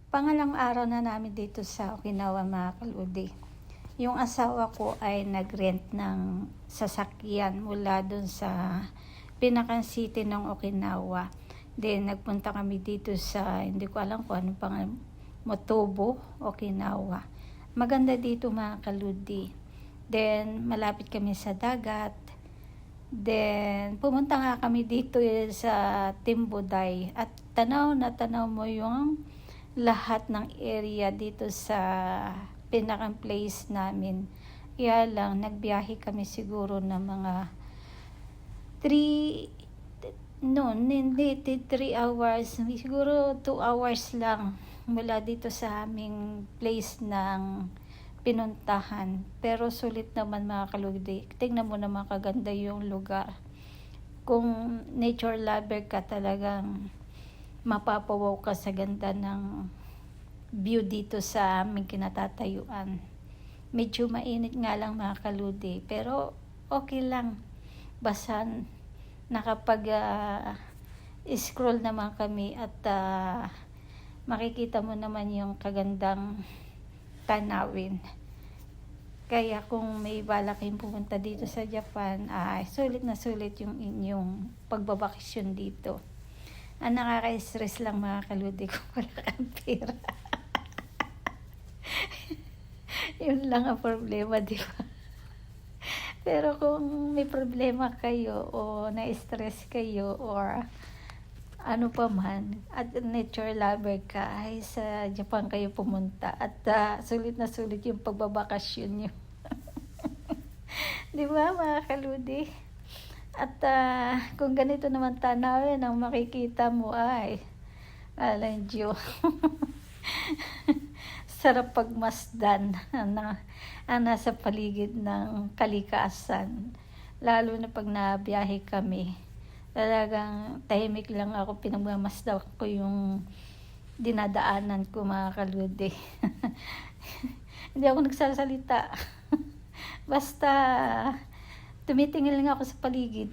Pangalang araw na namin dito sa Okinawa, mga kaludi. Yung asawa ko ay nag-rent ng sasakyan mula dun sa pinakang city ng Okinawa. Then nagpunta kami dito sa, hindi ko alam kung ano pang, Motobo, Okinawa. Maganda dito, mga kaludi. Then malapit kami sa dagat. Then pumunta nga kami dito sa Timbuday at tanaw na tanaw mo yung lahat ng area dito sa pinakang place namin. Kaya lang, nagbiyahe kami siguro ng mga 3 hours, siguro 2 hours lang mula dito sa aming place ng pinuntahan. Pero sulit naman, mga kalugdi. Tingnan mo naman kaganda yung lugar. Kung nature lover ka, talagang mapapawaw ka sa ganda ng view dito sa aming kinatatayuan. Medyo mainit nga lang, mga kaludi, pero okay lang. Basta nakapag scroll naman kami at makikita mo naman yung kagandang tanawin. Kaya kung may balak kayong pumunta dito sa Japan, sulit na sulit yung inyong pagbabakasyon dito. Ang nakaka-stress lang, mga kaludi, kung wala kang pera. Yun lang ang problema, di ba? Pero kung may problema kayo o na-stress kayo or ano pa man, at nature lover ka, ay sa Japan kayo pumunta at sulit na sulit yung pagbabakasyon nyo. Di ba, mga kaludi? At kung ganito naman tanawin ang makikita mo, ay alang Diyo. Sarap pagmasdan ang nasa paligid ng kalikasan. Lalo na pag nabiyahe kami. Talagang tahimik lang ako, pinagmamasdan ko yung dinadaanan ko, mga kaludi. Hindi ako nagsasalita. Basta tumitingin lang ako sa paligid.